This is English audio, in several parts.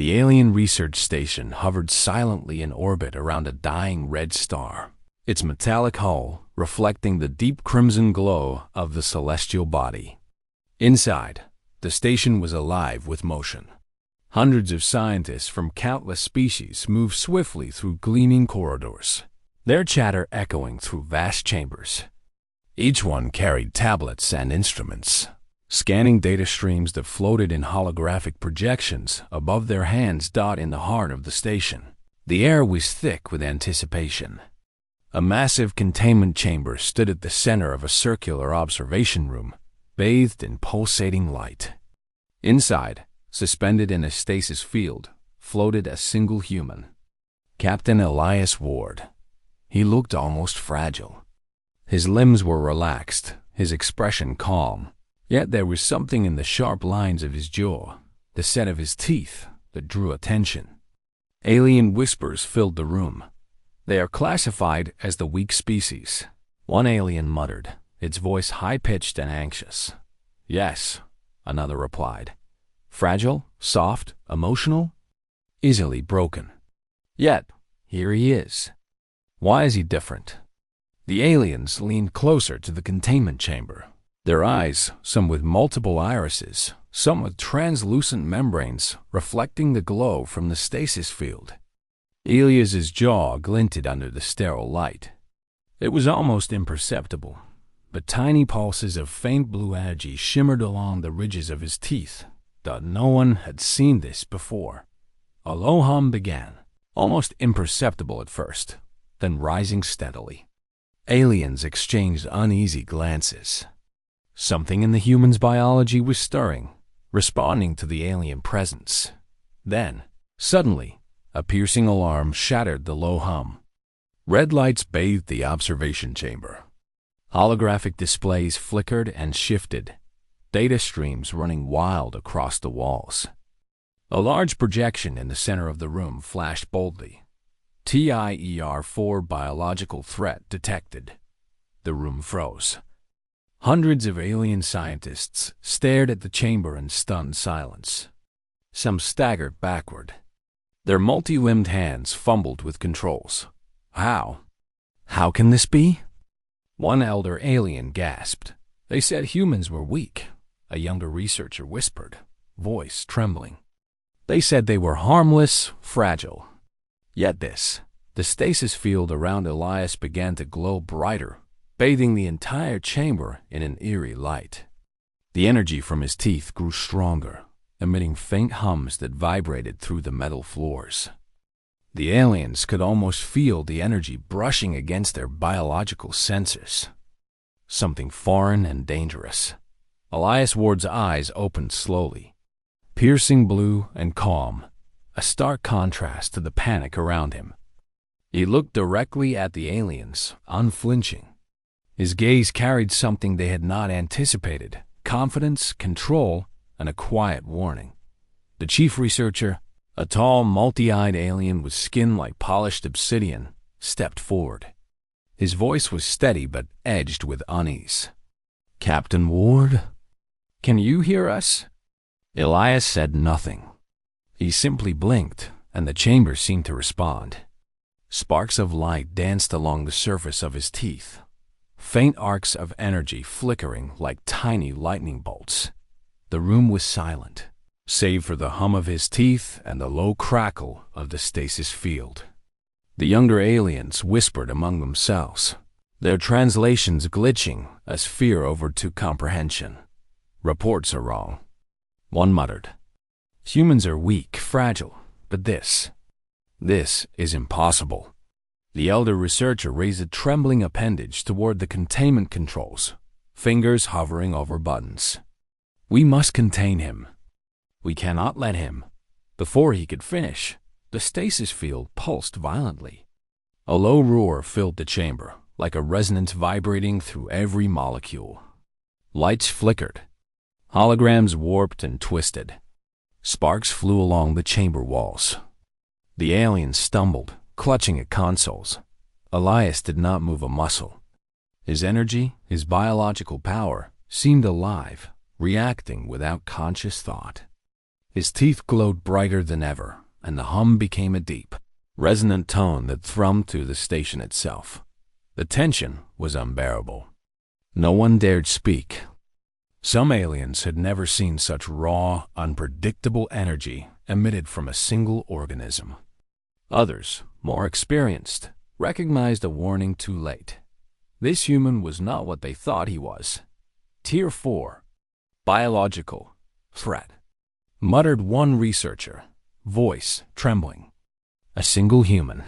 The alien research station hovered silently in orbit around a dying red star, its metallic hull reflecting the deep crimson glow of the celestial body. Inside, the station was alive with motion. Hundreds of scientists from countless species moved swiftly through gleaming corridors, their chatter echoing through vast chambers. Each one carried tablets and instruments, scanning data streams that floated in holographic projections above their hands. In the heart of the station, the air was thick with anticipation. A massive containment chamber stood at the center of a circular observation room, bathed in pulsating light. Inside, suspended in a stasis field, floated a single human, Captain Elias Ward. He looked almost fragile. His limbs were relaxed, his expression calm, yet there was something in the sharp lines of his jaw, the set of his teeth, that drew attention. Alien whispers filled the room. "They are classified as the weak species," one alien muttered, its voice high-pitched and anxious. "Yes," another replied. "Fragile, soft, emotional, easily broken. Yet, here he is. Why is he different?" The aliens leaned closer to the containment chamber, their eyes, some with multiple irises, some with translucent membranes reflecting the glow from the stasis field. Elias's jaw glinted under the sterile light. It was almost imperceptible, but tiny pulses of faint blue energy shimmered along the ridges of his teeth. No one had seen this before. A low hum began, almost imperceptible at first, then rising steadily. Aliens exchanged uneasy glances. Something in the human's biology was stirring, responding to the alien presence. Then, suddenly, a piercing alarm shattered the low hum. Red lights bathed the observation chamber. Holographic displays flickered and shifted, data streams running wild across the walls. A large projection in the center of the room flashed boldly. TIER-4 biological threat detected. The room froze. Hundreds of alien scientists stared at the chamber in stunned silence. Some staggered backward. Their multi-limbed hands fumbled with controls. How can this be?" One elder alien gasped. "They said humans were weak," a younger researcher whispered, voice trembling. "They said they were harmless, fragile." Yet the stasis field around Elias began to glow brighter, bathing the entire chamber in an eerie light. The energy from his teeth grew stronger, emitting faint hums that vibrated through the metal floors. The aliens could almost feel the energy brushing against their biological senses. Something foreign and dangerous. Elias Ward's eyes opened slowly, piercing blue and calm, a stark contrast to the panic around him. He looked directly at the aliens, unflinching. His gaze carried something they had not anticipated: confidence, control, and a quiet warning. The chief researcher, a tall, multi-eyed alien with skin like polished obsidian, stepped forward. His voice was steady but edged with unease. "Captain Ward, can you hear us?" Elias said nothing. He simply blinked, and the chamber seemed to respond. Sparks of light danced along the surface of his teeth, faint arcs of energy flickering like tiny lightning bolts. The room was silent, save for the hum of his teeth and the low crackle of the stasis field. The younger aliens whispered among themselves, their translations glitching as fear overtook comprehension. "Reports are wrong," one muttered. "Humans are weak, fragile, but this is impossible." The elder researcher raised a trembling appendage toward the containment controls, fingers hovering over buttons. "We must contain him. We cannot let him." Before he could finish, the stasis field pulsed violently. A low roar filled the chamber, like a resonance vibrating through every molecule. Lights flickered. Holograms warped and twisted. Sparks flew along the chamber walls. The aliens stumbled, clutching at consoles. Elias did not move a muscle. His energy, his biological power, seemed alive, reacting without conscious thought. His teeth glowed brighter than ever, and the hum became a deep, resonant tone that thrummed through the station itself. The tension was unbearable. No one dared speak. Some aliens had never seen such raw, unpredictable energy emitted from a single organism. Others, more experienced, recognized a warning too late. This human was not what they thought he was. Tier 4. Biological threat, muttered one researcher, voice trembling. A single human.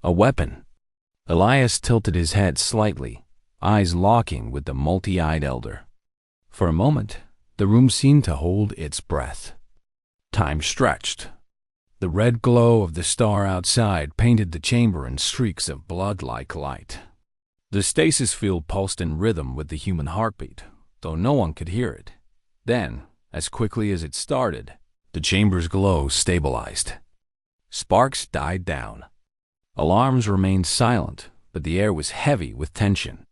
A weapon. Elias tilted his head slightly, eyes locking with the multi-eyed elder. For a moment, the room seemed to hold its breath. Time stretched. The red glow of the star outside painted the chamber in streaks of blood-like light. The stasis field pulsed in rhythm with the human heartbeat, though no one could hear it. Then, as quickly as it started, the chamber's glow stabilized. Sparks died down. Alarms remained silent, but the air was heavy with tension.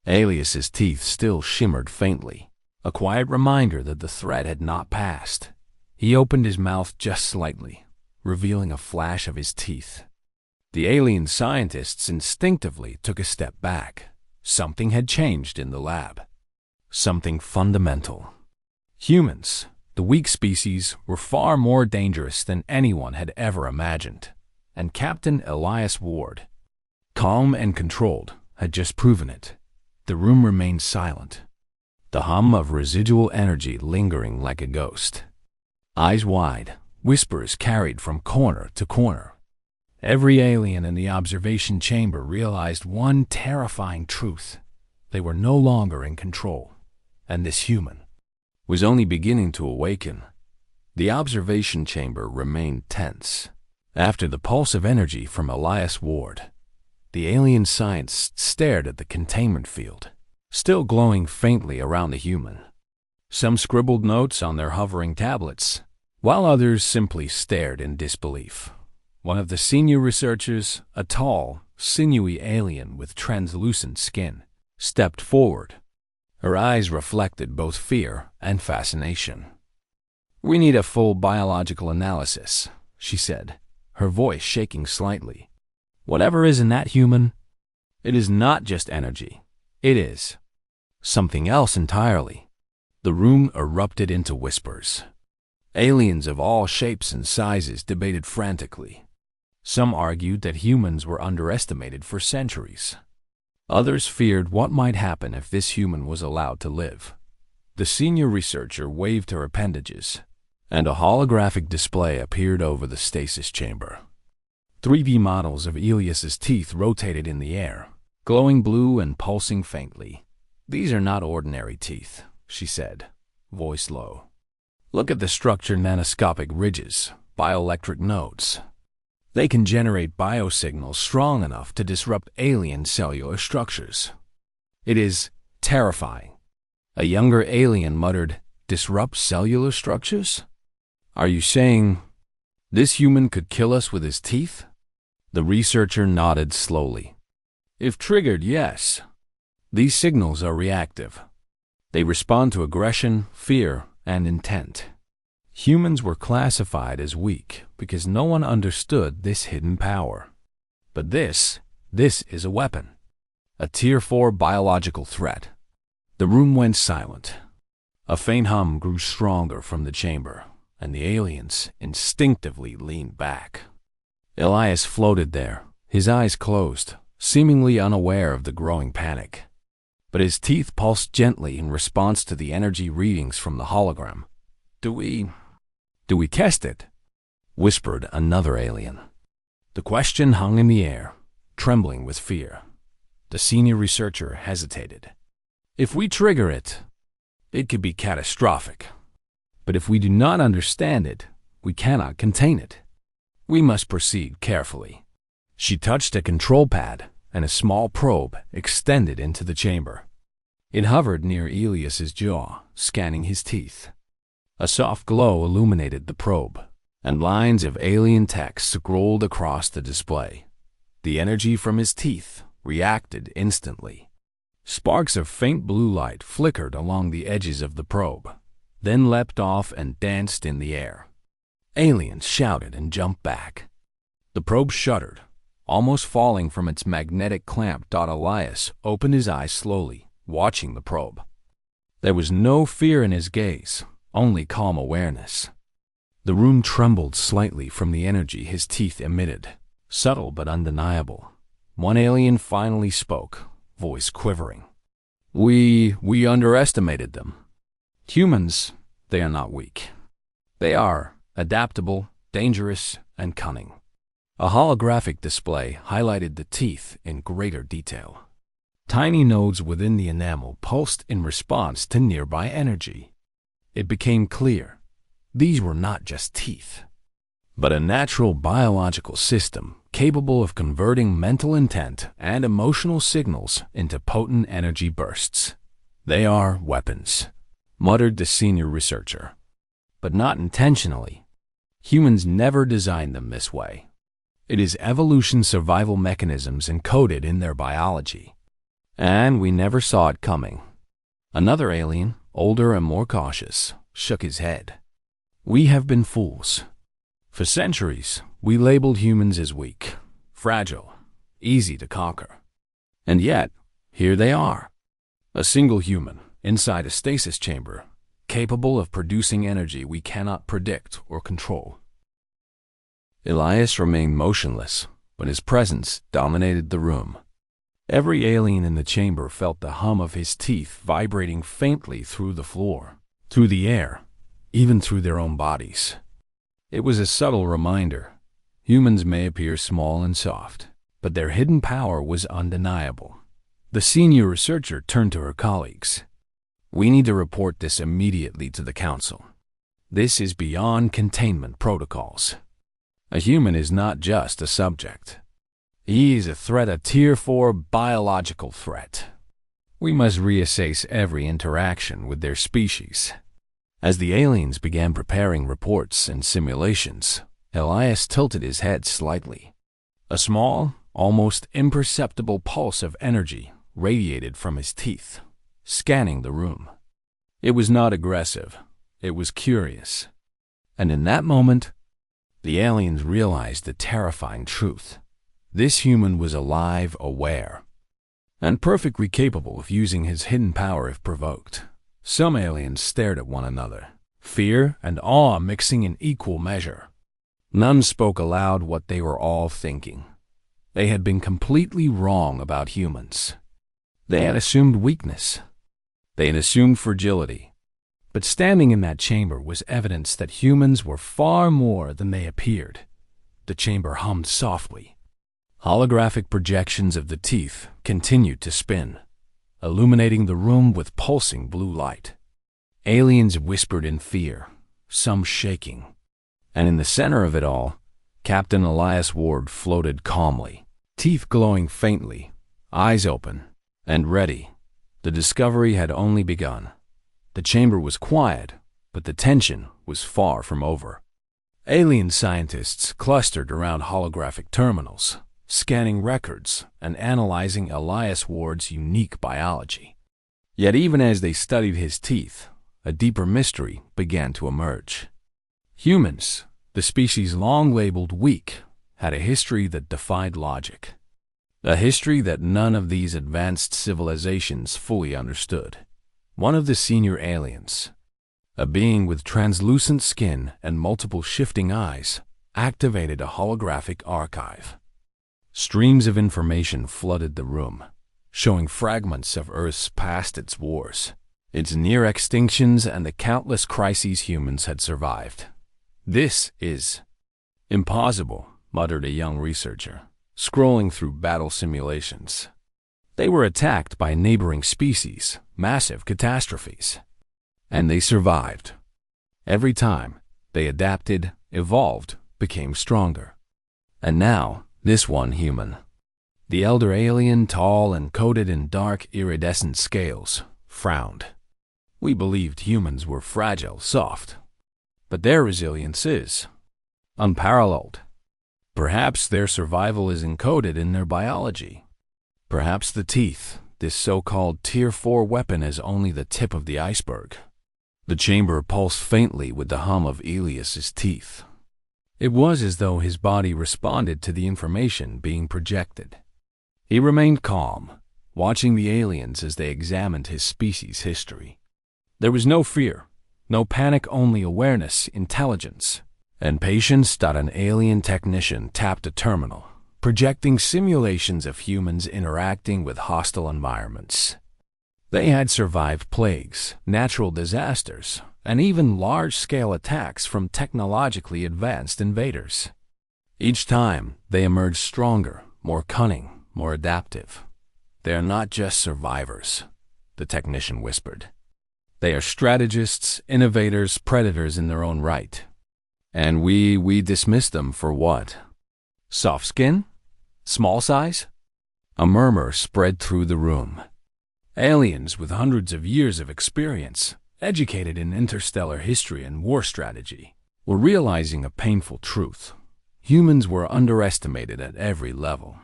Alias's teeth still shimmered faintly, a quiet reminder that the threat had not passed. He opened his mouth just slightly, revealing a flash of his teeth. The alien scientists instinctively took a step back. Something had changed in the lab. Something fundamental. Humans, the weak species, were far more dangerous than anyone had ever imagined, and Captain Elias Ward, calm and controlled, had just proven it. The room remained silent, the hum of residual energy lingering like a ghost. Eyes wide, whispers carried from corner to corner. Every alien in the observation chamber realized one terrifying truth. They were no longer in control, and this human was only beginning to awaken. The observation chamber remained tense. After the pulse of energy from Elias Ward, the alien scientists stared at the containment field, still glowing faintly around the human. Some scribbled notes on their hovering tablets, while others simply stared in disbelief. One of the senior researchers, a tall, sinewy alien with translucent skin, stepped forward. Her eyes reflected both fear and fascination. "We need a full biological analysis," she said, her voice shaking slightly. "Whatever is in that human, it is not just energy. It is something else entirely." The room erupted into whispers. Aliens of all shapes and sizes debated frantically. Some argued that humans were underestimated for centuries. Others feared what might happen if this human was allowed to live. The senior researcher waved her appendages, and a holographic display appeared over the stasis chamber. 3D models of Elias's teeth rotated in the air, glowing blue and pulsing faintly. "These are not ordinary teeth," she said, voice low. "Look at the structured nanoscopic ridges, bioelectric nodes. They can generate biosignals strong enough to disrupt alien cellular structures." "It is terrifying." A younger alien muttered, "Disrupt cellular structures? Are you saying this human could kill us with his teeth?" The researcher nodded slowly. "If triggered, yes. These signals are reactive. They respond to aggression, fear, and intent. Humans were classified as weak because no one understood this hidden power. But this is a weapon. A Tier 4 biological threat." The room went silent. A faint hum grew stronger from the chamber, and the aliens instinctively leaned back. Elias floated there, his eyes closed, seemingly unaware of the growing panic. But his teeth pulsed gently in response to the energy readings from the hologram. Do we test it?" whispered another alien. The question hung in the air, trembling with fear. The senior researcher hesitated. "If we trigger it, it could be catastrophic. But if we do not understand it, we cannot contain it. We must proceed carefully." She touched a control pad, and a small probe extended into the chamber. It hovered near Elias's jaw, scanning his teeth. A soft glow illuminated the probe, and lines of alien text scrolled across the display. The energy from his teeth reacted instantly. Sparks of faint blue light flickered along the edges of the probe, then leapt off and danced in the air. Aliens shouted and jumped back. The probe shuddered, almost falling from its magnetic clamp. Elias opened his eyes slowly, watching the probe. There was no fear in his gaze, only calm awareness. The room trembled slightly from the energy his teeth emitted, subtle but undeniable. One alien finally spoke, voice quivering. We underestimated them. Humans, they are not weak. They are adaptable, dangerous, and cunning. A holographic display highlighted the teeth in greater detail. Tiny nodes within the enamel pulsed in response to nearby energy. It became clear these were not just teeth, but a natural biological system capable of converting mental intent and emotional signals into potent energy bursts. They are weapons, muttered the senior researcher. But not intentionally. Humans never designed them this way. It is evolution survival mechanisms encoded in their biology. And we never saw it coming. Another alien, older and more cautious, shook his head. We have been fools. For centuries, we labeled humans as weak, fragile, easy to conquer. And yet, here they are. A single human, inside a stasis chamber, capable of producing energy we cannot predict or control. Elias remained motionless, but his presence dominated the room. Every alien in the chamber felt the hum of his teeth vibrating faintly through the floor, through the air, even through their own bodies. It was a subtle reminder. Humans may appear small and soft, but their hidden power was undeniable. The senior researcher turned to her colleagues. We need to report this immediately to the council. This is beyond containment protocols. A human is not just a subject. He is a threat, a Tier 4 biological threat. We must reassess every interaction with their species. As the aliens began preparing reports and simulations, Elias tilted his head slightly. A small, almost imperceptible pulse of energy radiated from his teeth, scanning the room. It was not aggressive, it was curious. And in that moment, the aliens realized the terrifying truth. This human was alive, aware, and perfectly capable of using his hidden power if provoked. Some aliens stared at one another, fear and awe mixing in equal measure. None spoke aloud what they were all thinking. They had been completely wrong about humans. They had assumed weakness. They had assumed fragility. But standing in that chamber was evidence that humans were far more than they appeared. The chamber hummed softly. Holographic projections of the teeth continued to spin, illuminating the room with pulsing blue light. Aliens whispered in fear, some shaking. And in the center of it all, Captain Elias Ward floated calmly, teeth glowing faintly, eyes open, and ready. The discovery had only begun. The chamber was quiet, but the tension was far from over. Alien scientists clustered around holographic terminals, scanning records and analyzing Elias Ward's unique biology. Yet even as they studied his teeth, a deeper mystery began to emerge. Humans, the species long labeled weak, had a history that defied logic. A history that none of these advanced civilizations fully understood. One of the senior aliens, a being with translucent skin and multiple shifting eyes, activated a holographic archive. Streams of information flooded the room, showing fragments of Earth's past, its wars, its near extinctions, and the countless crises humans had survived. "This is impossible," muttered a young researcher, scrolling through battle simulations. They were attacked by neighboring species, massive catastrophes. And they survived. Every time, they adapted, evolved, became stronger. And now, this one human, the elder alien, tall and coated in dark iridescent scales, frowned. We believed humans were fragile, soft. But their resilience is unparalleled. Perhaps their survival is encoded in their biology. Perhaps the teeth, this so-called Tier 4 weapon, is only the tip of the iceberg. The chamber pulsed faintly with the hum of Elias's teeth, It was as though his body responded to the information being projected. He remained calm, watching the aliens as they examined his species' history. There was no fear, no panic, only awareness, intelligence, and patience. An alien technician tapped a terminal, projecting simulations of humans interacting with hostile environments. They had survived plagues, natural disasters, and even large-scale attacks from technologically advanced invaders. Each time, they emerged stronger, more cunning, more adaptive. They are not just survivors, the technician whispered. They are strategists, innovators, predators in their own right. And we dismiss them for what? Soft skin? Small size? A murmur spread through the room. Aliens with hundreds of years of experience, educated in interstellar history and war strategy, were realizing a painful truth. Humans were underestimated at every level.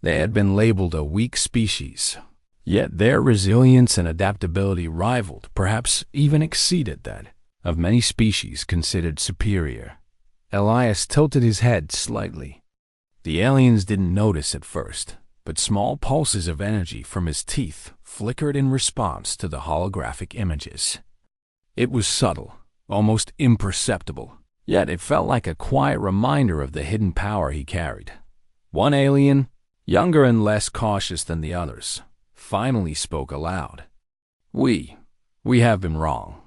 They had been labeled a weak species, yet their resilience and adaptability rivaled, perhaps even exceeded that of many species considered superior. Elias tilted his head slightly. The aliens didn't notice at first, but small pulses of energy from his teeth flickered in response to the holographic images. It was subtle, almost imperceptible, yet it felt like a quiet reminder of the hidden power he carried. One alien, younger and less cautious than the others, finally spoke aloud. We have been wrong.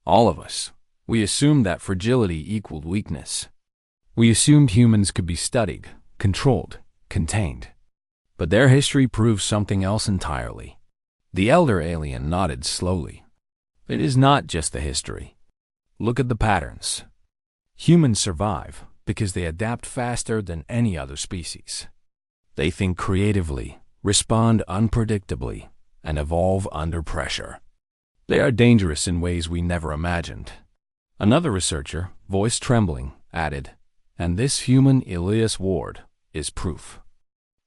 All of us. We assumed that fragility equaled weakness. We assumed humans could be studied, controlled, contained. But their history proves something else entirely. The elder alien nodded slowly. It is not just the history. Look at the patterns. Humans survive because they adapt faster than any other species. They think creatively, respond unpredictably, and evolve under pressure. They are dangerous in ways we never imagined. Another researcher, voice trembling, added, and this human Elias Ward is proof.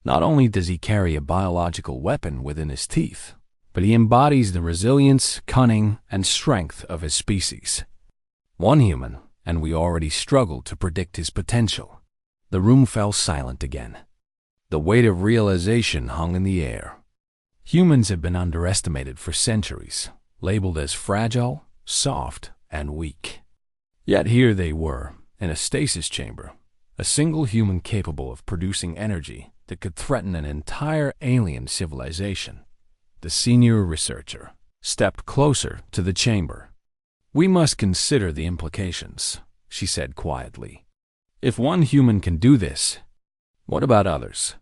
Not only does he carry a biological weapon within his teeth, but he embodies the resilience, cunning, and strength of his species. One human, and we already struggle to predict his potential. The room fell silent again. The weight of realization hung in the air. Humans have been underestimated for centuries, labeled as fragile, soft, and weak. Yet here they were, in a stasis chamber, a single human capable of producing energy that could threaten an entire alien civilization. The senior researcher stepped closer to the chamber. We must consider the implications, she said quietly. If one human can do this, what about others?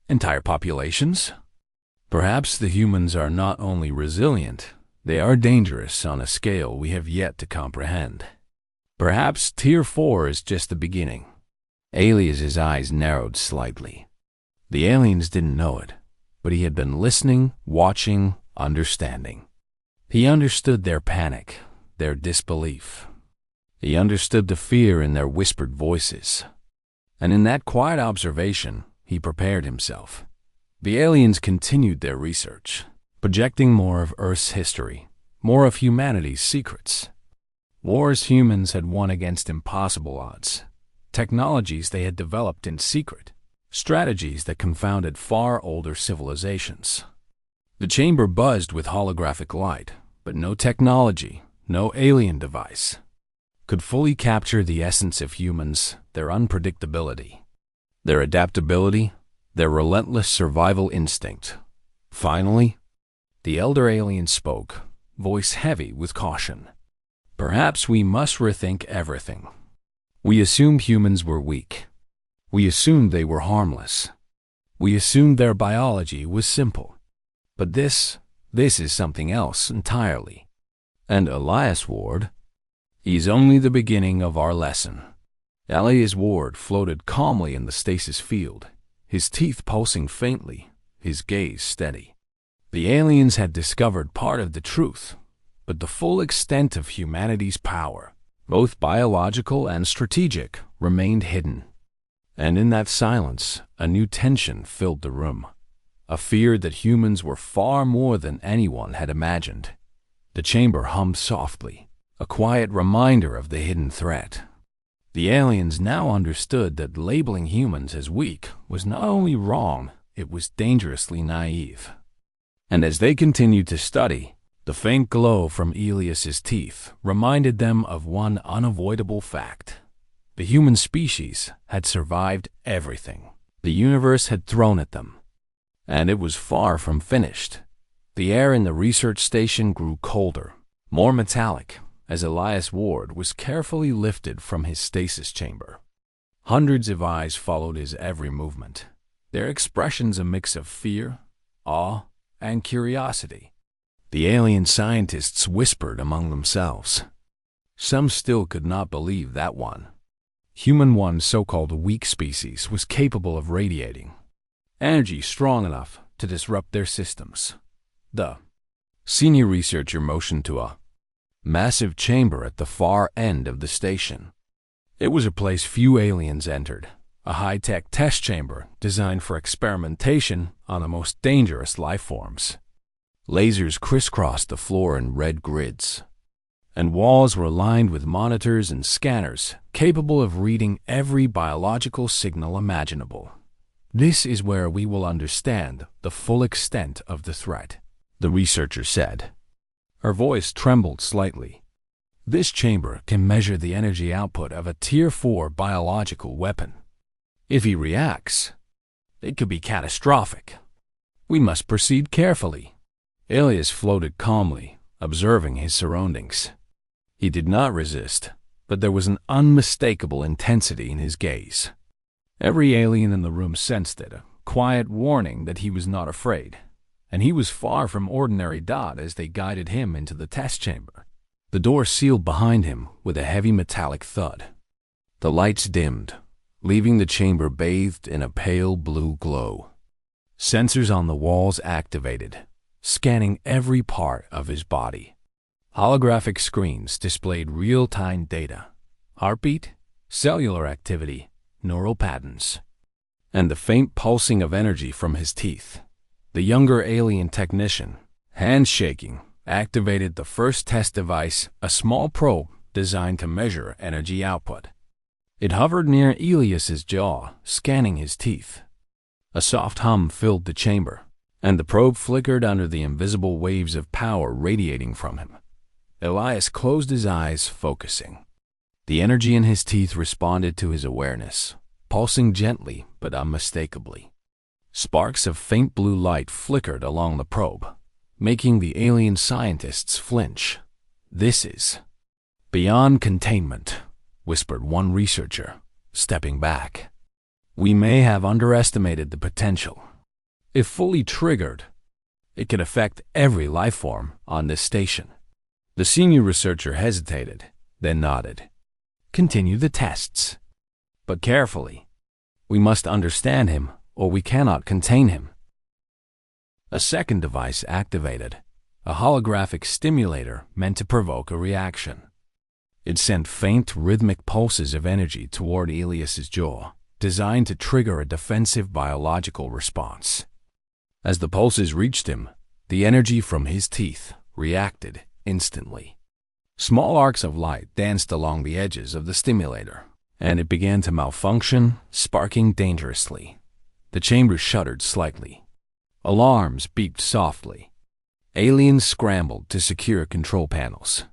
Entire populations? Perhaps the humans are not only resilient, they are dangerous on a scale we have yet to comprehend. Perhaps Tier 4 is just the beginning. Elias's eyes narrowed slightly. The aliens didn't know it, but he had been listening, watching, understanding. He understood their panic, their disbelief. He understood the fear in their whispered voices. And in that quiet observation, he prepared himself. The aliens continued their research, projecting more of Earth's history, more of humanity's secrets. Wars humans had won against impossible odds, technologies they had developed in secret, strategies that confounded far older civilizations. The chamber buzzed with holographic light, but no technology, no alien device, could fully capture the essence of humans, their unpredictability, their adaptability, their relentless survival instinct. Finally, the elder alien spoke, voice heavy with caution. Perhaps we must rethink everything. We assumed humans were weak. We assumed they were harmless. We assumed their biology was simple. But this is something else entirely. And Elias Ward, he's only the beginning of our lesson. Elias Ward floated calmly in the stasis field, his teeth pulsing faintly, his gaze steady. The aliens had discovered part of the truth, but the full extent of humanity's power, both biological and strategic, remained hidden. And in that silence, a new tension filled the room, a fear that humans were far more than anyone had imagined. The chamber hummed softly, a quiet reminder of the hidden threat. The aliens now understood that labeling humans as weak was not only wrong, it was dangerously naive. And as they continued to study, the faint glow from Elias's teeth reminded them of one unavoidable fact. The human species had survived everything the universe had thrown at them. And it was far from finished. The air in the research station grew colder, more metallic, as Elias Ward was carefully lifted from his stasis chamber. Hundreds of eyes followed his every movement, their expressions a mix of fear, awe, and curiosity. The alien scientists whispered among themselves. Some still could not believe that human so-called weak species was capable of radiating energy strong enough to disrupt their systems. The senior researcher motioned to a massive chamber at the far end of the station. It was a place few aliens entered, a high-tech test chamber designed for experimentation on the most dangerous life forms. Lasers crisscrossed the floor in red grids, and walls were lined with monitors and scanners capable of reading every biological signal imaginable. "This is where we will understand the full extent of the threat," the researcher said. Her voice trembled slightly. "This chamber can measure the energy output of a Tier 4 biological weapon. If he reacts, it could be catastrophic. We must proceed carefully." Elias floated calmly, observing his surroundings. He did not resist, but there was an unmistakable intensity in his gaze. Every alien in the room sensed it, a quiet warning that he was not afraid. And he was far from ordinary Dot as they guided him into the test chamber. The door sealed behind him with a heavy metallic thud. The lights dimmed, leaving the chamber bathed in a pale blue glow. Sensors on the walls activated, scanning every part of his body. Holographic screens displayed real-time data, heartbeat, cellular activity, neural patterns, and the faint pulsing of energy from his teeth. The younger alien technician, hands shaking, activated the first test device, a small probe designed to measure energy output. It hovered near Elias's jaw, scanning his teeth. A soft hum filled the chamber, and the probe flickered under the invisible waves of power radiating from him. Elias closed his eyes, focusing. The energy in his teeth responded to his awareness, pulsing gently but unmistakably. Sparks of faint blue light flickered along the probe, making the alien scientists flinch. "This is beyond containment," whispered one researcher, stepping back. "We may have underestimated the potential. If fully triggered, it could affect every life form on this station." The senior researcher hesitated, then nodded. "Continue the tests, but carefully. We must understand him, or we cannot contain him." A second device activated, a holographic stimulator meant to provoke a reaction. It sent faint, rhythmic pulses of energy toward Elias's jaw, designed to trigger a defensive biological response. As the pulses reached him, the energy from his teeth reacted instantly. Small arcs of light danced along the edges of the stimulator, and it began to malfunction, sparking dangerously. The chamber shuddered slightly. Alarms beeped softly. Aliens scrambled to secure control panels.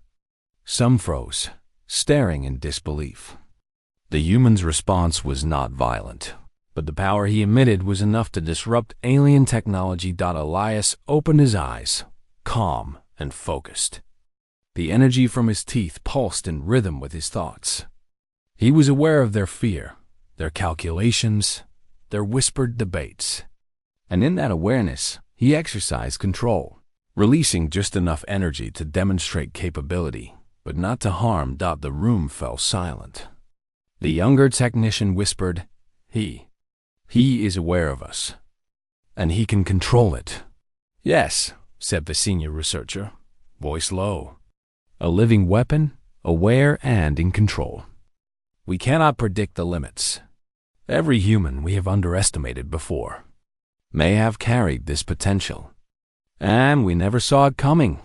Some froze, staring in disbelief. The human's response was not violent, but the power he emitted was enough to disrupt alien technology. Elias opened his eyes, calm and focused. The energy from his teeth pulsed in rhythm with his thoughts. He was aware of their fear, their calculations, their whispered debates. And in that awareness, he exercised control, releasing just enough energy to demonstrate capability, but not to harm. The room fell silent. The younger technician whispered, He is aware of us, and he can control it." "Yes," said the senior researcher, voice low. "A living weapon, aware and in control. We cannot predict the limits. Every human we have underestimated before may have carried this potential, and we never saw it coming."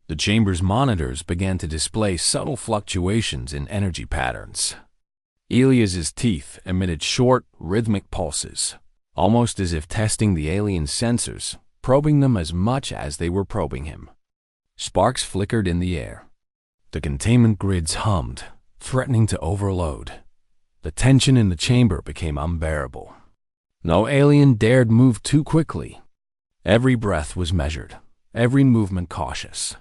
The chamber's monitors began to display subtle fluctuations in energy patterns. Elias's teeth emitted short, rhythmic pulses, almost as if testing the alien's sensors, probing them as much as they were probing him. Sparks flickered in the air. The containment grids hummed, threatening to overload. The tension in the chamber became unbearable. No alien dared move too quickly. Every breath was measured, every movement cautious.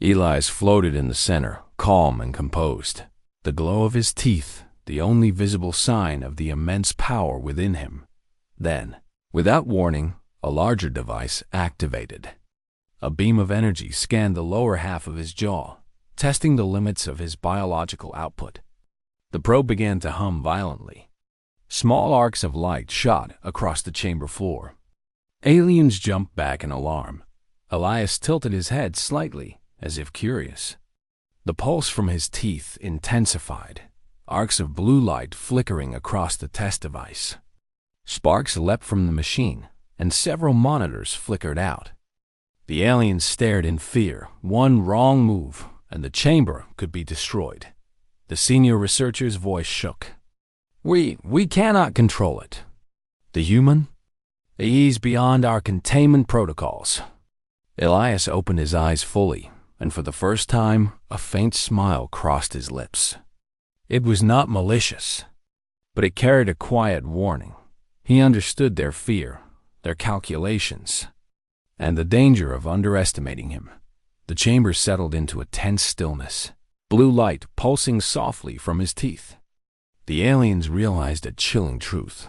Elias floated in the center, calm and composed. The glow of his teeth, the only visible sign of the immense power within him. Then, without warning, a larger device activated. A beam of energy scanned the lower half of his jaw, testing the limits of his biological output. The probe began to hum violently. Small arcs of light shot across the chamber floor. Aliens jumped back in alarm. Elias tilted his head slightly, as if curious. The pulse from his teeth intensified, arcs of blue light flickering across the test device. Sparks leapt from the machine, and several monitors flickered out. The aliens stared in fear. One wrong move, and the chamber could be destroyed. The senior researcher's voice shook. We cannot control it. The human? He's beyond our containment protocols. Elias opened his eyes fully, and for the first time, a faint smile crossed his lips. It was not malicious, but it carried a quiet warning. He understood their fear, their calculations, and the danger of underestimating him. The chamber settled into a tense stillness, blue light pulsing softly from his teeth. The aliens realized a chilling truth.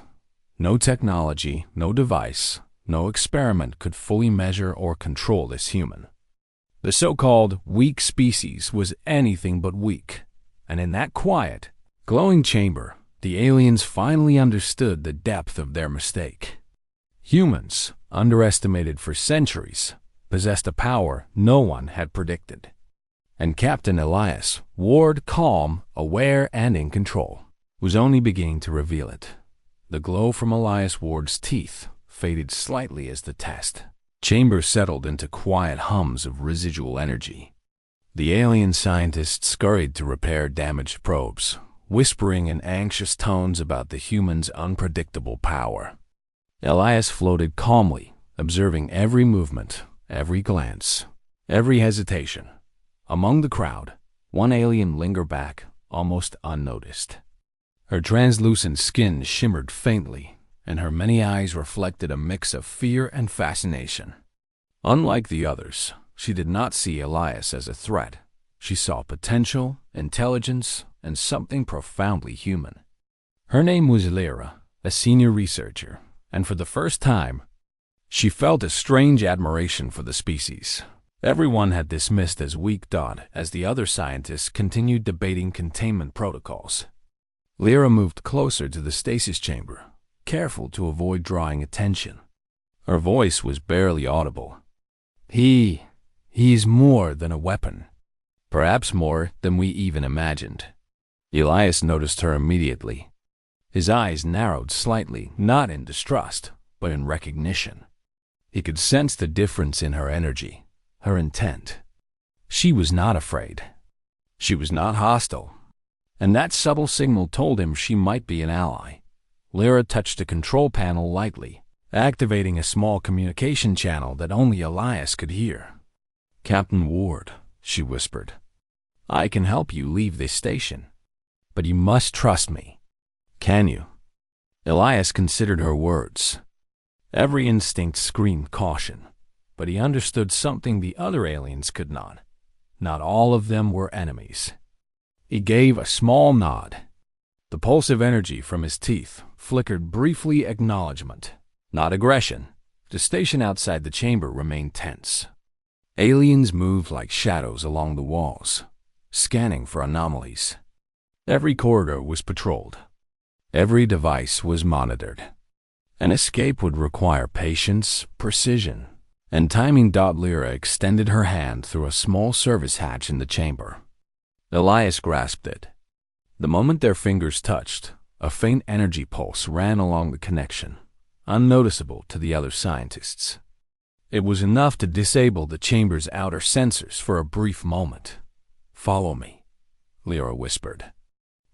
No technology, no device, no experiment could fully measure or control this human. The so-called weak species was anything but weak, and in that quiet, glowing chamber, the aliens finally understood the depth of their mistake. Humans, underestimated for centuries, possessed a power no one had predicted. And Captain Elias, Ward, calm, aware, and in control, was only beginning to reveal it. The glow from Elias Ward's teeth faded slightly as the test chamber settled into quiet hums of residual energy. The alien scientists scurried to repair damaged probes, whispering in anxious tones about the human's unpredictable power. Elias floated calmly, observing every movement, every glance, every hesitation. Among the crowd, one alien lingered back, almost unnoticed. Her translucent skin shimmered faintly, and her many eyes reflected a mix of fear and fascination. Unlike the others, she did not see Elias as a threat. She saw potential, intelligence, and something profoundly human. Her name was Lyra, a senior researcher, and for the first time, she felt a strange admiration for the species. Everyone had dismissed as weak as the other scientists continued debating containment protocols. Lyra moved closer to the stasis chamber, careful to avoid drawing attention. Her voice was barely audible. He's more than a weapon. Perhaps more than we even imagined. Elias noticed her immediately. His eyes narrowed slightly, not in distrust, but in recognition. He could sense the difference in her energy, her intent. She was not afraid. She was not hostile. And that subtle signal told him she might be an ally. Lyra touched the control panel lightly, activating a small communication channel that only Elias could hear. "Captain Ward," she whispered, "I can help you leave this station, but you must trust me. Can you?" Elias considered her words. Every instinct screamed caution, but he understood something the other aliens could not. Not all of them were enemies. He gave a small nod. The pulse of energy from his teeth flickered briefly acknowledgement, not aggression. The station outside the chamber remained tense. Aliens moved like shadows along the walls, scanning for anomalies. Every corridor was patrolled. Every device was monitored. An escape would require patience, precision, and timing. Lyra extended her hand through a small service hatch in the chamber. Elias grasped it. The moment their fingers touched, a faint energy pulse ran along the connection, unnoticeable to the other scientists. It was enough to disable the chamber's outer sensors for a brief moment. "Follow me," Lyra whispered.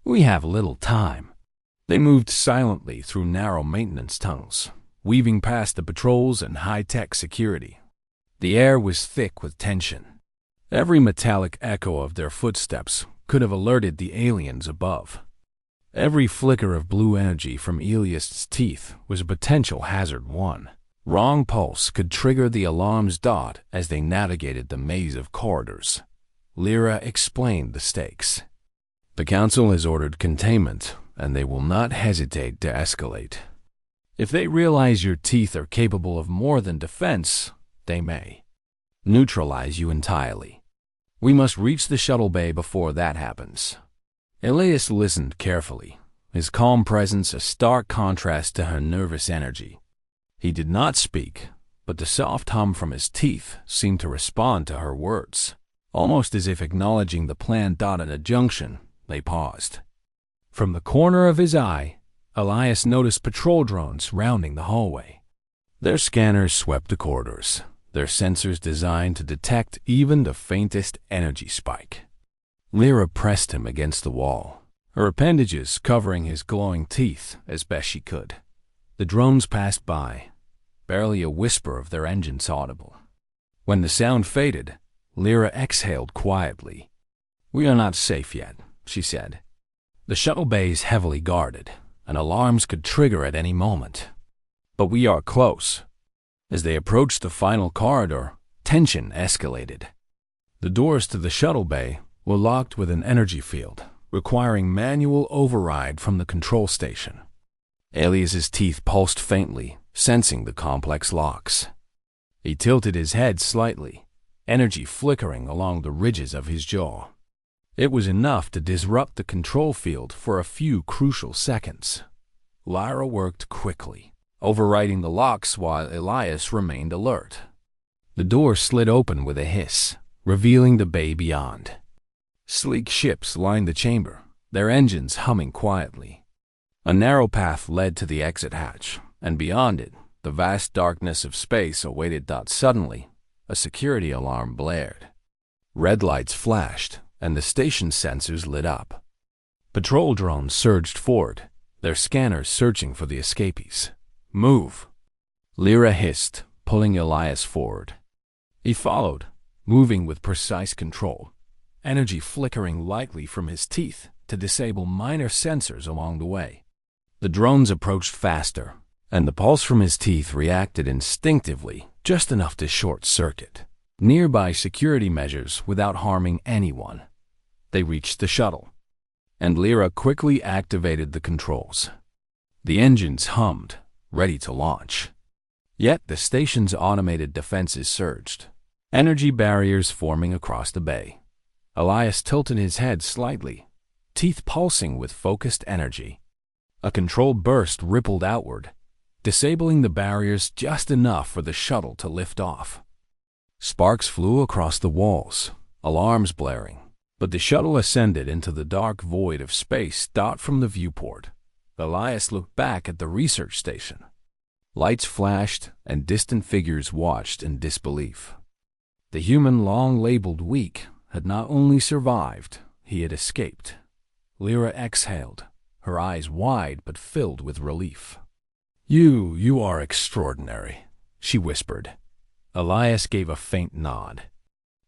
We have little time. They moved silently through narrow maintenance tunnels, weaving past the patrols and high-tech security. The air was thick with tension. Every metallic echo of their footsteps could have alerted the aliens above. Every flicker of blue energy from Elias's teeth was a potential hazard one. Wrong pulse could trigger the alarm's dot as they navigated the maze of corridors. Lyra explained the stakes. The Council has ordered containment, and they will not hesitate to escalate. If they realize your teeth are capable of more than defense, they may neutralize you entirely. We must reach the shuttle bay before that happens. Elias listened carefully, his calm presence a stark contrast to her nervous energy. He did not speak, but the soft hum from his teeth seemed to respond to her words. Almost as if acknowledging the planned dot at a junction, they paused. From the corner of his eye, Elias noticed patrol drones rounding the hallway. Their scanners swept the corridors, their sensors designed to detect even the faintest energy spike. Lyra pressed him against the wall, her appendages covering his glowing teeth as best she could. The drones passed by, barely a whisper of their engines audible. When the sound faded, Lyra exhaled quietly. "We are not safe yet," she said. "The shuttle bay is heavily guarded, and alarms could trigger at any moment. But we are close." As they approached the final corridor, tension escalated. The doors to the shuttle bay were locked with an energy field, requiring manual override from the control station. Elias's teeth pulsed faintly, sensing the complex locks. He tilted his head slightly, energy flickering along the ridges of his jaw. It was enough to disrupt the control field for a few crucial seconds. Lyra worked quickly, overriding the locks while Elias remained alert. The door slid open with a hiss, revealing the bay beyond. Sleek ships lined the chamber, their engines humming quietly. A narrow path led to the exit hatch, and beyond it, the vast darkness of space awaited. Suddenly, a security alarm blared. Red lights flashed, and the station sensors lit up. Patrol drones surged forward, their scanners searching for the escapees. "Move!" Lyra hissed, pulling Elias forward. He followed, moving with precise control, energy flickering lightly from his teeth to disable minor sensors along the way. The drones approached faster, and the pulse from his teeth reacted instinctively, just enough to short-circuit nearby security measures without harming anyone. They reached the shuttle, and Lyra quickly activated the controls. The engines hummed, ready to launch. Yet the station's automated defenses surged, energy barriers forming across the bay. Elias tilted his head slightly, teeth pulsing with focused energy. A controlled burst rippled outward, disabling the barriers just enough for the shuttle to lift off. Sparks flew across the walls, alarms blaring, but the shuttle ascended into the dark void of space. From the viewport, Elias looked back at the research station. Lights flashed, and distant figures watched in disbelief. The human long labeled weak had not only survived, he had escaped. Lyra exhaled, her eyes wide but filled with relief. You are extraordinary," she whispered. Elias gave a faint nod.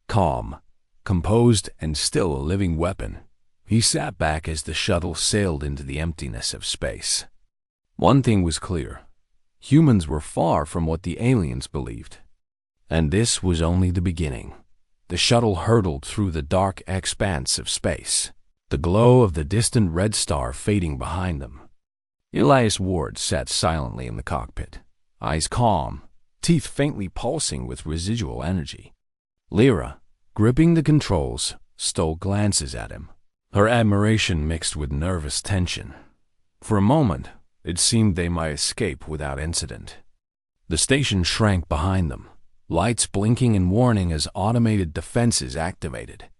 Calm, composed, and still a living weapon, he sat back as the shuttle sailed into the emptiness of space. One thing was clear: humans were far from what the aliens believed. And this was only the beginning. The shuttle hurtled through the dark expanse of space, the glow of the distant red star fading behind them. Elias Ward sat silently in the cockpit, eyes calm, teeth faintly pulsing with residual energy. Lyra, gripping the controls, stole glances at him, her admiration mixed with nervous tension. For a moment, it seemed they might escape without incident. The station shrank behind them, lights blinking and warning as automated defenses activated.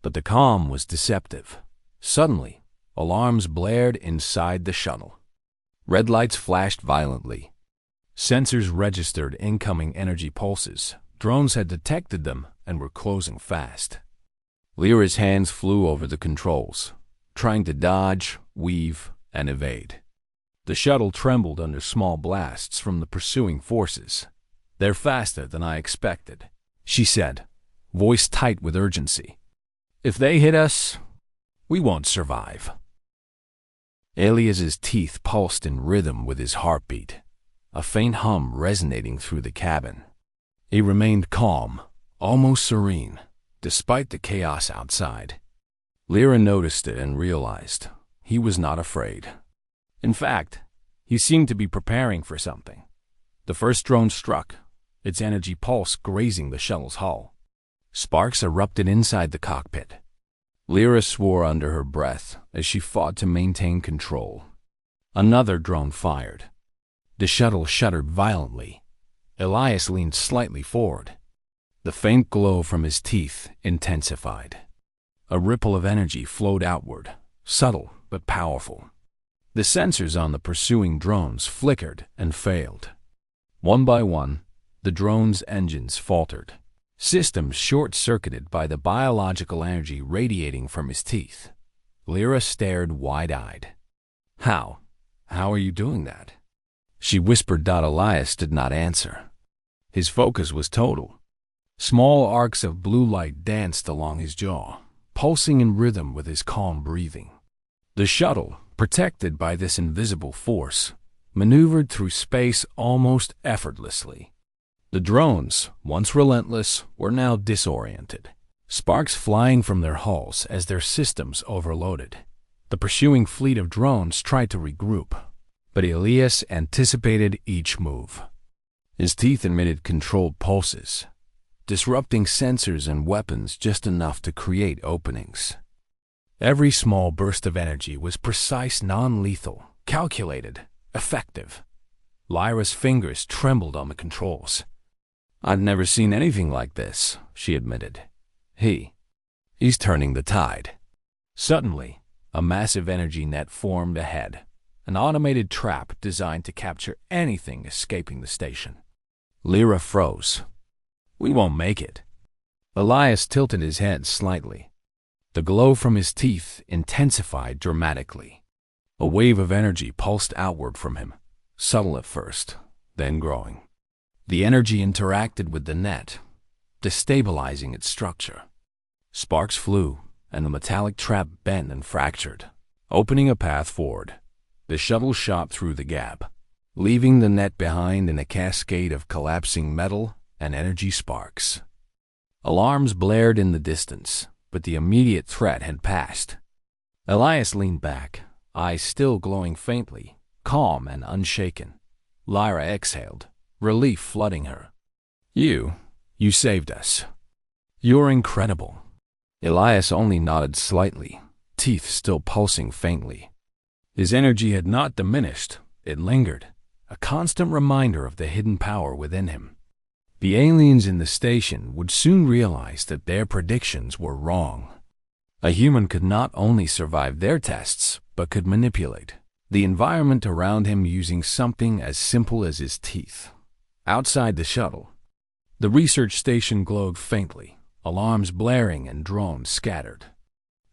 But the calm was deceptive. Suddenly, alarms blared inside the shuttle. Red lights flashed violently. Sensors registered incoming energy pulses. Drones had detected them and were closing fast. Lyra's hands flew over the controls, trying to dodge, weave, and evade. The shuttle trembled under small blasts from the pursuing forces. "They're faster than I expected," she said, voice tight with urgency. "If they hit us, we won't survive." Elias's teeth pulsed in rhythm with his heartbeat, a faint hum resonating through the cabin. He remained calm, almost serene, despite the chaos outside. Lyra noticed it and realized he was not afraid. In fact, he seemed to be preparing for something. The first drone struck, its energy pulse grazing the shuttle's hull. Sparks erupted inside the cockpit. Lyra swore under her breath as she fought to maintain control. Another drone fired. The shuttle shuddered violently. Elias leaned slightly forward. The faint glow from his teeth intensified. A ripple of energy flowed outward, subtle but powerful. The sensors on the pursuing drones flickered and failed. One by one, the drones' engines faltered, systems short-circuited by the biological energy radiating from his teeth. Lyra stared wide-eyed. How are you doing that?" she whispered. Elias did not answer. His focus was total. Small arcs of blue light danced along his jaw, pulsing in rhythm with his calm breathing. The shuttle, protected by this invisible force, maneuvered through space almost effortlessly. The drones, once relentless, were now disoriented, sparks flying from their hulls as their systems overloaded. The pursuing fleet of drones tried to regroup, but Elias anticipated each move. His teeth emitted controlled pulses, disrupting sensors and weapons just enough to create openings. Every small burst of energy was precise, non-lethal, calculated, effective. Lyra's fingers trembled on the controls. "I've never seen anything like this," she admitted. He's turning the tide." Suddenly, a massive energy net formed ahead, an automated trap designed to capture anything escaping the station. Lyra froze. "We won't make it." Elias tilted his head slightly. The glow from his teeth intensified dramatically. A wave of energy pulsed outward from him, subtle at first, then growing. The energy interacted with the net, destabilizing its structure. Sparks flew, and the metallic trap bent and fractured, opening a path forward. The shuttle shot through the gap, leaving the net behind in a cascade of collapsing metal and energy sparks. Alarms blared in the distance, but the immediate threat had passed. Elias leaned back, eyes still glowing faintly, calm and unshaken. Lyra exhaled, relief flooding her. You saved us. You're incredible." Elias only nodded slightly, teeth still pulsing faintly. His energy had not diminished, it lingered, a constant reminder of the hidden power within him. The aliens in the station would soon realize that their predictions were wrong. A human could not only survive their tests, but could manipulate the environment around him using something as simple as his teeth. Outside the shuttle, the research station glowed faintly, alarms blaring and drones scattered.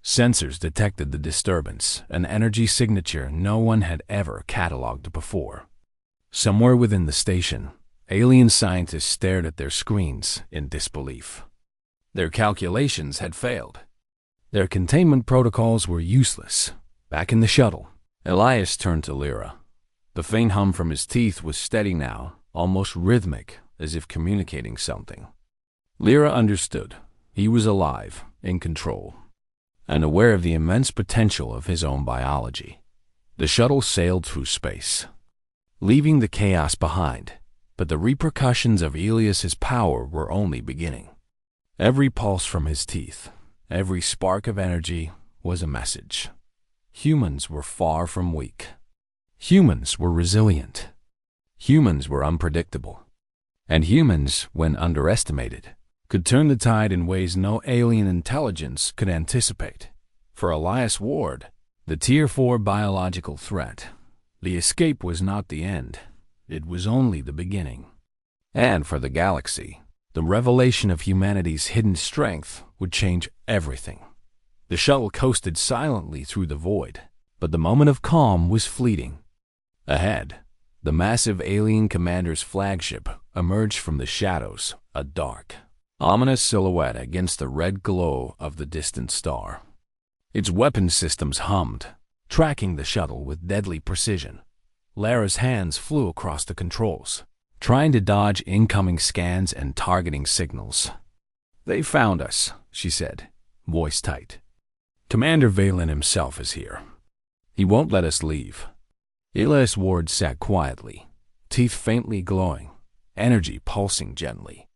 Sensors detected the disturbance, an energy signature no one had ever cataloged before. Somewhere within the station, alien scientists stared at their screens in disbelief. Their calculations had failed. Their containment protocols were useless. Back in the shuttle, Elias turned to Lyra. The faint hum from his teeth was steady now, almost rhythmic, as if communicating something. Lyra understood. He was alive, in control, and aware of the immense potential of his own biology. The shuttle sailed through space, leaving the chaos behind, but the repercussions of Elias's power were only beginning. Every pulse from his teeth, every spark of energy was a message. Humans were far from weak. Humans were resilient. Humans were unpredictable. And humans, when underestimated, could turn the tide in ways no alien intelligence could anticipate. For Elias Ward, the Tier 4 biological threat, the escape was not the end. It was only the beginning. And for the galaxy, the revelation of humanity's hidden strength would change everything. The shuttle coasted silently through the void, but the moment of calm was fleeting. Ahead, the massive alien commander's flagship emerged from the shadows, a dark, ominous silhouette against the red glow of the distant star. Its weapon systems hummed, tracking the shuttle with deadly precision. Lara's hands flew across the controls, trying to dodge incoming scans and targeting signals. "They found us," she said, voice tight. "Commander Valen himself is here. He won't let us leave." Elias Ward sat quietly, teeth faintly glowing, energy pulsing gently.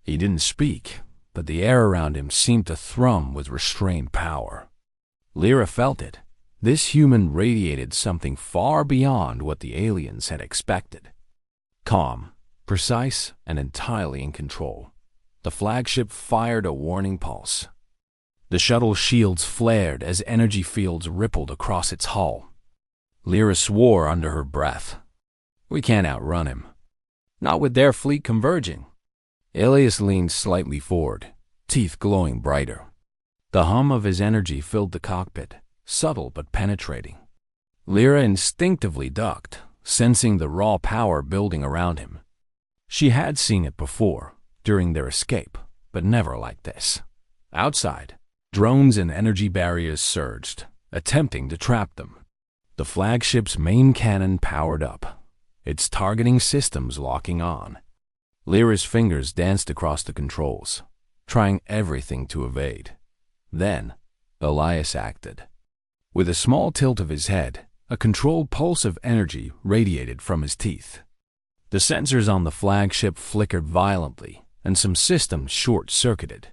He didn't speak, but the air around him seemed to thrum with restrained power. Lyra felt it. This human radiated something far beyond what the aliens had expected. Calm, precise, and entirely in control, the flagship fired a warning pulse. The shuttle shields flared as energy fields rippled across its hull. Lyra swore under her breath. "We can't outrun him. Not with their fleet converging." Elias leaned slightly forward, teeth glowing brighter. The hum of his energy filled the cockpit, subtle but penetrating. Lyra instinctively ducked, sensing the raw power building around him. She had seen it before, during their escape, but never like this. Outside, drones and energy barriers surged, attempting to trap them. The flagship's main cannon powered up, its targeting systems locking on. Lyra's fingers danced across the controls, trying everything to evade. Then, Elias acted. With a small tilt of his head, a controlled pulse of energy radiated from his teeth. The sensors on the flagship flickered violently, and some systems short-circuited.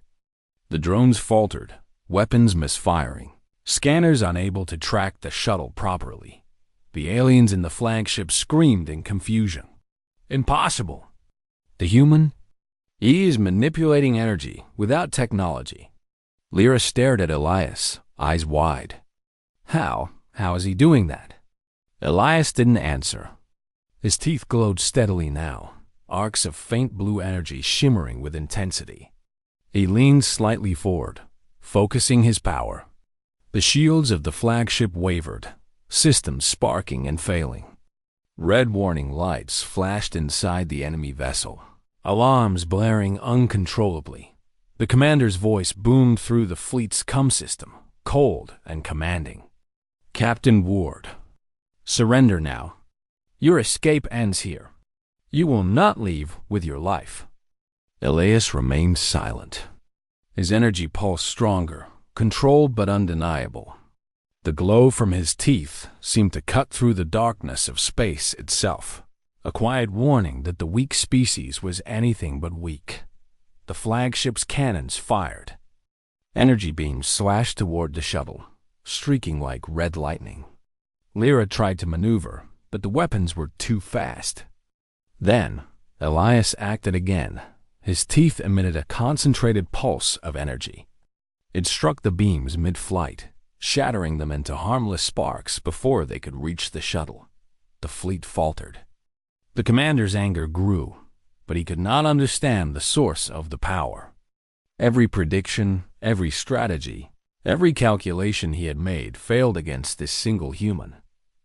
The drones faltered, weapons misfiring, scanners unable to track the shuttle properly. The aliens in the flagship screamed in confusion. "Impossible! The human? He is manipulating energy without technology." Lyra stared at Elias, eyes wide. How is he doing that?" Elias didn't answer. His teeth glowed steadily now, arcs of faint blue energy shimmering with intensity. He leaned slightly forward, focusing his power. The shields of the flagship wavered, systems sparking and failing. Red warning lights flashed inside the enemy vessel, alarms blaring uncontrollably. The commander's voice boomed through the fleet's comm system, cold and commanding. "Captain Ward, surrender now. Your escape ends here. You will not leave with your life." Elias remained silent. His energy pulsed stronger, controlled but undeniable. The glow from his teeth seemed to cut through the darkness of space itself, a quiet warning that the weak species was anything but weak. The flagship's cannons fired. Energy beams slashed toward the shuttle, streaking like red lightning. Lyra tried to maneuver, but the weapons were too fast. Then, Elias acted again. His teeth emitted a concentrated pulse of energy. It struck the beams mid-flight, shattering them into harmless sparks before they could reach the shuttle. The fleet faltered. The commander's anger grew, but he could not understand the source of the power. Every prediction, every strategy, every calculation he had made failed against this single human.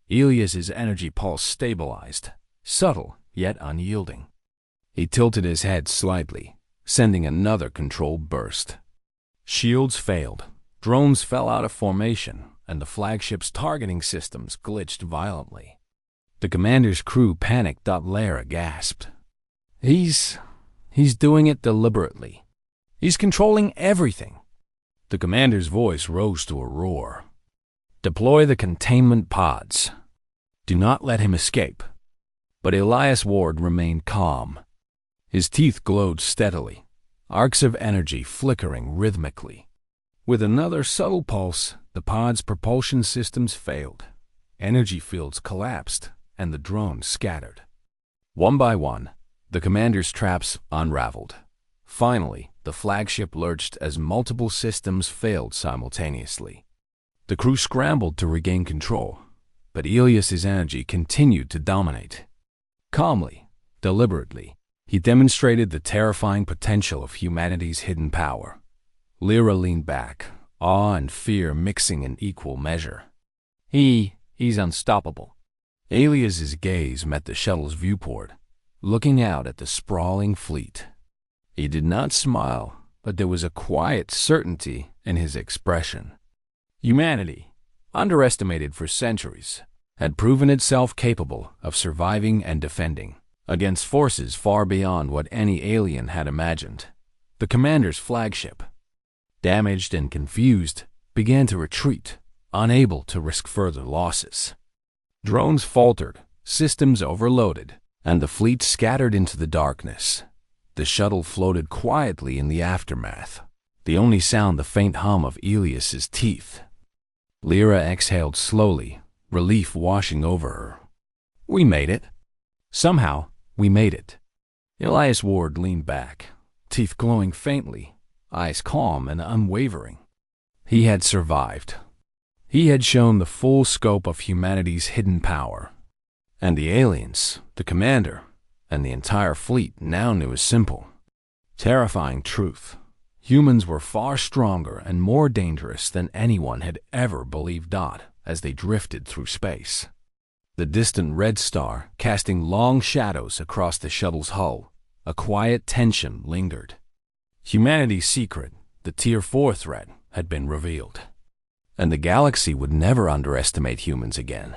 Elias's energy pulse stabilized, subtle yet unyielding. He tilted his head slightly, sending another controlled burst. Shields failed, drones fell out of formation, and the flagship's targeting systems glitched violently. The commander's crew panicked. Lyra gasped. He's doing it deliberately. He's controlling everything." The commander's voice rose to a roar. "Deploy the containment pods. Do not let him escape." But Elias Ward remained calm. His teeth glowed steadily, arcs of energy flickering rhythmically. With another subtle pulse, the pod's propulsion systems failed. Energy fields collapsed, and the drones scattered. One by one, the commander's traps unraveled. Finally, the flagship lurched as multiple systems failed simultaneously. The crew scrambled to regain control, but Elias's energy continued to dominate. Calmly, deliberately, he demonstrated the terrifying potential of humanity's hidden power. Lyra leaned back, awe and fear mixing in equal measure. He's unstoppable. Alias's gaze met the shuttle's viewport, looking out at the sprawling fleet. He did not smile, but there was a quiet certainty in his expression. Humanity, underestimated for centuries, had proven itself capable of surviving and defending against forces far beyond what any alien had imagined. The commander's flagship, damaged and confused, began to retreat, unable to risk further losses. Drones faltered, systems overloaded, and the fleet scattered into the darkness. The shuttle floated quietly in the aftermath, the only sound the faint hum of Elias's teeth. Lyra exhaled slowly, relief washing over her. We made it. Somehow, we made it. Elias Ward leaned back, teeth glowing faintly, eyes calm and unwavering. He had survived. He had shown the full scope of humanity's hidden power. And the aliens, the commander, and the entire fleet now knew a simple, terrifying truth. Humans were far stronger and more dangerous than anyone had ever believed. As they drifted through space, the distant red star casting long shadows across the shuttle's hull, a quiet tension lingered. Humanity's secret, the Tier 4 threat, had been revealed, and the galaxy would never underestimate humans again.